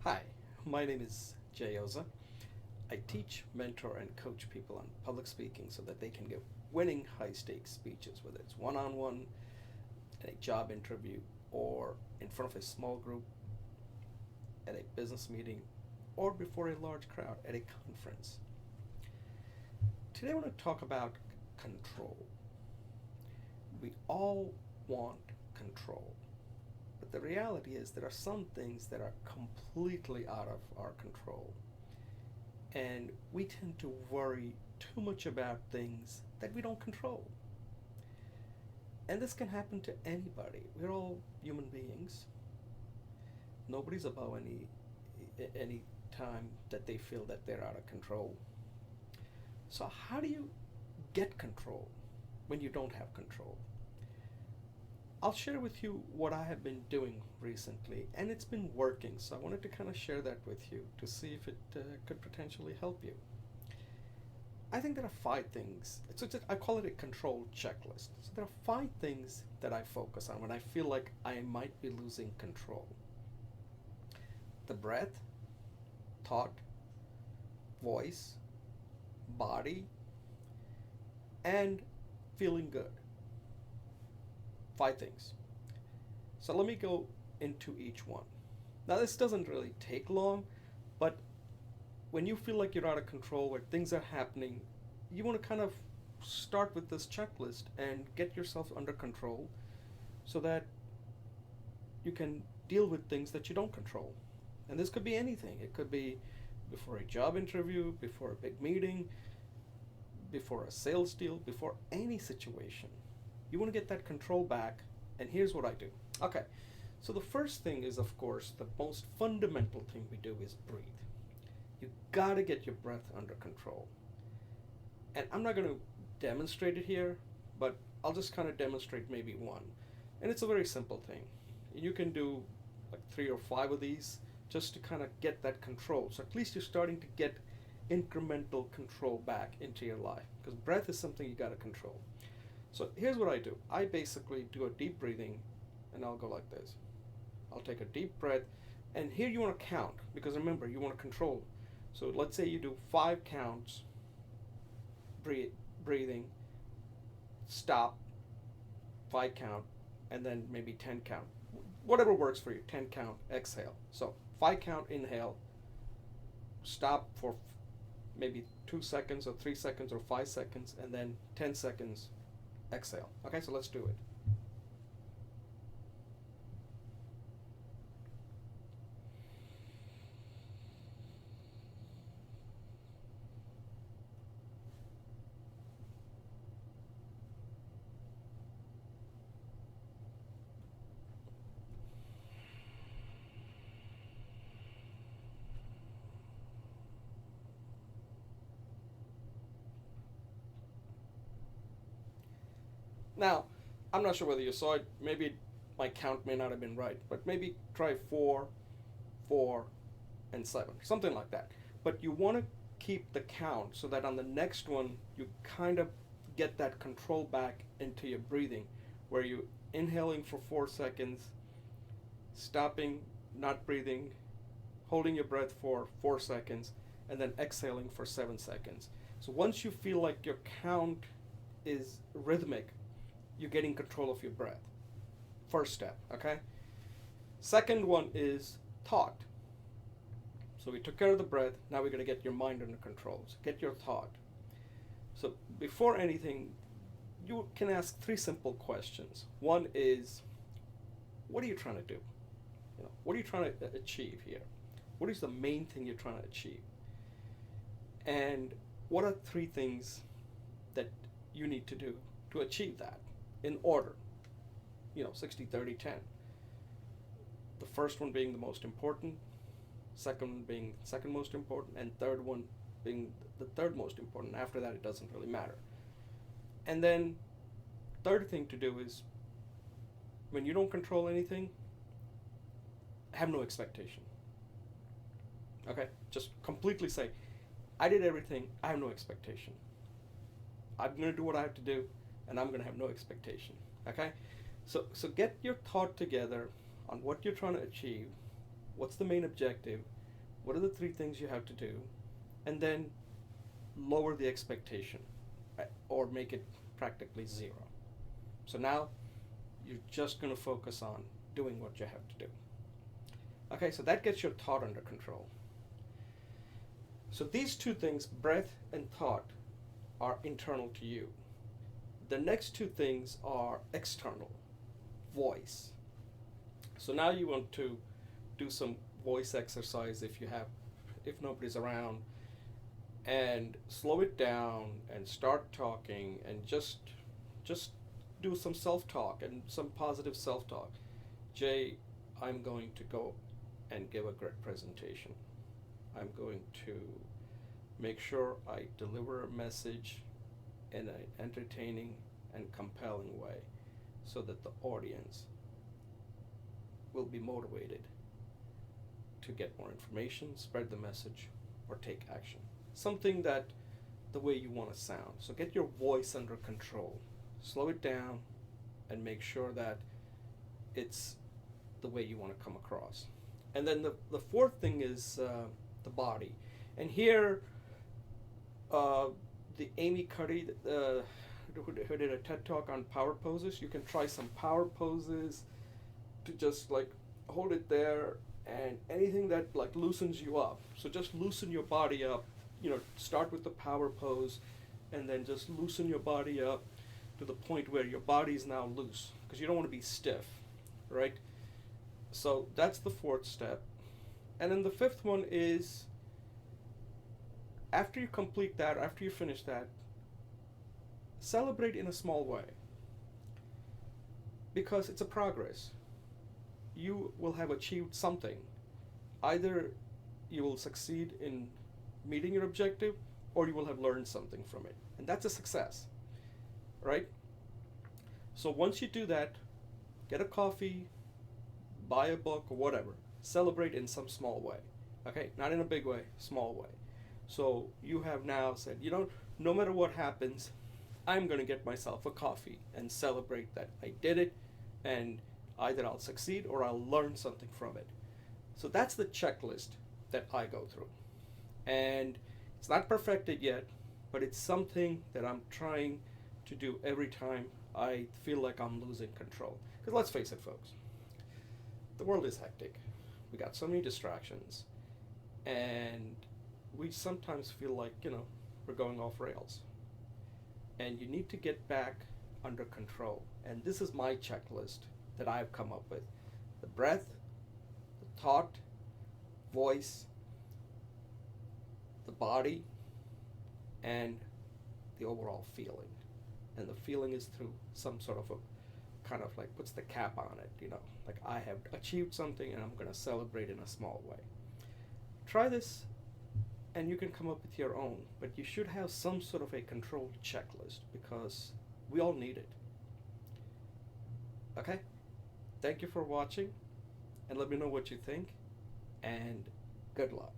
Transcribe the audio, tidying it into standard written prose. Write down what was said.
Hi, my name is Jay Oza. I teach, mentor, and coach people on public speaking so that they can give winning high stakes speeches, whether it's one on one, in a job interview, or in front of a small group at a business meeting, or before a large crowd at a conference. Today I want to talk about control. We all want control. But the reality is, there are some things that are completely out of our control. And we tend to worry too much about things that we don't control. And this can happen to anybody. We're all human beings. Nobody's above any time that they feel that they're out of control. So how do you get control when you don't have control? I'll share with you what I have been doing recently, and it's been working. So I wanted to kind of share that with you to see if it could potentially help you. I think there are five things. I call it a control checklist. So there are five things that I focus on when I feel like I might be losing control: the breath, thought, voice, body, and feeling good. Five things. So let me go into each one. Now, this doesn't really take long, but when you feel like you're out of control, where things are happening, you want to kind of start with this checklist and get yourself under control so that you can deal with things that you don't control. And this could be anything. It could be before a job interview, before a big meeting, before a sales deal, before any situation. You want to get that control back, and here's what I do. Okay, so the first thing is, of course, the most fundamental thing we do is breathe. You gotta get your breath under control. And I'm not gonna demonstrate it here, but I'll just kind of demonstrate maybe one. And it's a very simple thing. You can do like three or five of these just to kind of get that control. So at least you're starting to get incremental control back into your life, because breath is something you gotta control. So here's what I do. I basically do a deep breathing, and I'll go like this. I'll take a deep breath, and here you want to count, because remember, you want to control. So let's say you do 5 counts, breathing, stop, 5 count, and then maybe 10 count. Whatever works for you. 10 count, exhale. So 5 count, inhale, stop for maybe 2 seconds or 3 seconds or 5 seconds, and then 10 seconds, exhale. Okay, so let's do it. Now, I'm not sure whether you saw it. Maybe my count may not have been right, but maybe try 4, 4, and 7, something like that. But you want to keep the count so that on the next one you kind of get that control back into your breathing, where you inhaling for 4 seconds, stopping, not breathing, holding your breath for 4 seconds, and then exhaling for 7 seconds. So once you feel like your count is rhythmic, you're getting control of your breath. First step, okay? Second one is thought. So we took care of the breath. Now we're going to get your mind under control. So get your thought. So before anything, you can ask three simple questions. One is, what are you trying to do? What are you trying to achieve here? What is the main thing you're trying to achieve? And what are three things that you need to do to achieve that in order? 60, 30, 10. The first one being the most important, second one being the second most important, and third one being the third most important. After that, it doesn't really matter. And then, third thing to do is, when you don't control anything, have no expectation. Okay? Just completely say, I did everything, I have no expectation. I'm going to do what I have to do, and I'm going to have no expectation. Okay? So get your thought together on what you're trying to achieve, what's the main objective, what are the three things you have to do, and then lower the expectation, or make it practically zero. So now you're just going to focus on doing what you have to do. Okay, so that gets your thought under control. So these two things, breath and thought, are internal to you. The next two things are external, voice. So now you want to do some voice exercise if nobody's around, and slow it down and start talking, and just do some self-talk and some positive self-talk. Jay, I'm going to go and give a great presentation. I'm going to make sure I deliver a message in an entertaining and compelling way so that the audience will be motivated to get more information, spread the message, or take action. Something that the way you want to sound. So get your voice under control. Slow it down and make sure that it's the way you want to come across. And then the fourth thing is the body. And here, the Amy Cuddy, who did a TED Talk on power poses, you can try some power poses to just like hold it there, and anything that like loosens you up. So just loosen your body up, start with the power pose, and then just loosen your body up to the point where your body is now loose, because you don't want to be stiff, right? So that's the fourth step. And then the fifth one is, after you complete that, after you finish that, celebrate in a small way, because it's a progress. You will have achieved something. Either you will succeed in meeting your objective, or you will have learned something from it. And that's a success, right? So once you do that, get a coffee, buy a book, or whatever. Celebrate in some small way. Okay? Not in a big way, small way. So you have now said, no matter what happens, I'm going to get myself a coffee and celebrate that I did it, and either I'll succeed or I'll learn something from it. So that's the checklist that I go through. And it's not perfected yet, but it's something that I'm trying to do every time I feel like I'm losing control. Because let's face it, folks, the world is hectic. We got so many distractions, and we sometimes feel like, we're going off rails. And you need to get back under control. And this is my checklist that I've come up with. The breath, the thought, voice, the body, and the overall feeling. And the feeling is through some sort of a kind of like puts the cap on it, like I have achieved something and I'm going to celebrate in a small way. Try this and you can come up with your own, but you should have some sort of a controlled checklist, because we all need it. Okay? Thank you for watching, and let me know what you think, and good luck.